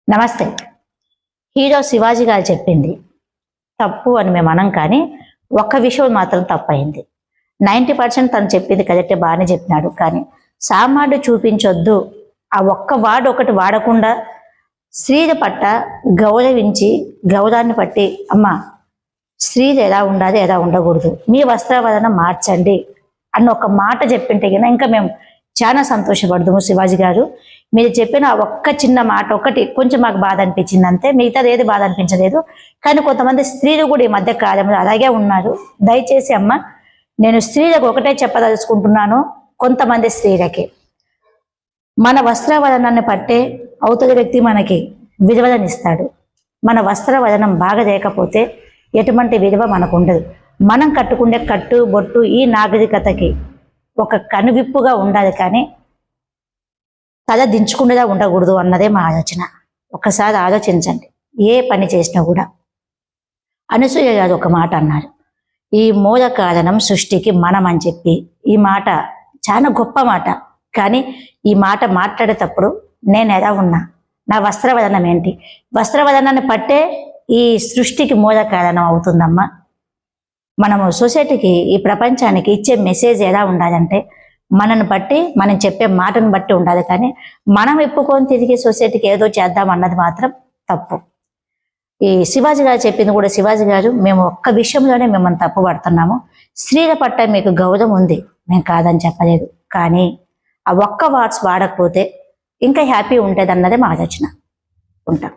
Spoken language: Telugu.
నమస్తే. హీరో శివాజీ గారు చెప్పింది తప్పు అని మేము అనం, కానీ ఒక్క విషయం మాత్రం తప్పయింది. 90% తను చెప్పింది కరెక్టే, బాగానే చెప్పినాడు. కానీ సామాన్లు చూపించొద్దు, ఆ ఒక్క వాడు ఒకటి వాడకుండా స్త్రీల పట్ల గౌరవించి గౌరవాన్ని పట్టి అమ్మ స్త్రీలు ఎలా ఉండాలి ఎలా ఉండకూడదు, మీ వస్త్రావరణ మార్చండి అన్న ఒక మాట చెప్పింటే కన్నా ఇంకా మేము చాలా సంతోషపడదాము. శివాజీ గారు మీరు చెప్పిన ఒక్క చిన్న మాట ఒకటి కొంచెం మాకు బాధ అనిపించింది అంతే, మిగతాది ఏది బాధ అనిపించలేదు. కానీ కొంతమంది స్త్రీలు కూడా ఈ మధ్య కాలంలో అలాగే ఉన్నారు. దయచేసి అమ్మ, నేను స్త్రీలకు ఒకటే చెప్పదలుచుకుంటున్నాను, కొంతమంది స్త్రీలకి మన వస్త్రవదనాన్ని పట్టే అవతలి వ్యక్తి మనకి విలువలనిస్తాడు. మన వస్త్రవదనం బాగా లేకపోతే ఎటువంటి విలువ మనకు ఉండదు. మనం కట్టుకునే కట్టు బొట్టు ఈ నాగరికతకి ఒక కనువిప్పుగా ఉండాలి, కానీ తల దించుకునేలా ఉండకూడదు అన్నదే మా ఆలోచన. ఒకసారి ఆలోచించండి, ఏ పని చేసినా కూడా. అనసూయ గారు ఒక మాట అన్నారు, ఈ మూల కారణం సృష్టికి మనం అని చెప్పి. ఈ మాట చాలా గొప్ప మాట. కానీ ఈ మాట మాట్లాడేటప్పుడు నేను ఎలా ఉన్నా, నా వస్త్రవదనం ఏంటి, వస్త్రవదనాన్ని పట్టే ఈ సృష్టికి మూల కారణం అవుతుందమ్మా. మనము సొసైటీకి, ఈ ప్రపంచానికి ఇచ్చే మెసేజ్ ఎలా ఉండాలంటే మనని బట్టి, మనం చెప్పే మాటను బట్టి ఉండాలి. కానీ మనం ఎప్పుకొని తిరిగి సొసైటీకి ఏదో చేద్దాం అన్నది మాత్రం తప్పు. ఈ శివాజీ గారు చెప్పింది కూడా, శివాజీ గారు మేము ఒక్క విషయంలోనే మిమ్మల్ని తప్పు పడుతున్నాము. స్త్రీల పట్ల మీకు గౌరవం ఉంది, మేము కాదని చెప్పలేదు. కానీ ఆ ఒక్క వాట్స్ వాడకపోతే ఇంకా హ్యాపీ ఉంటుంది అన్నదే మా ఆలోచన. ఉంటాం.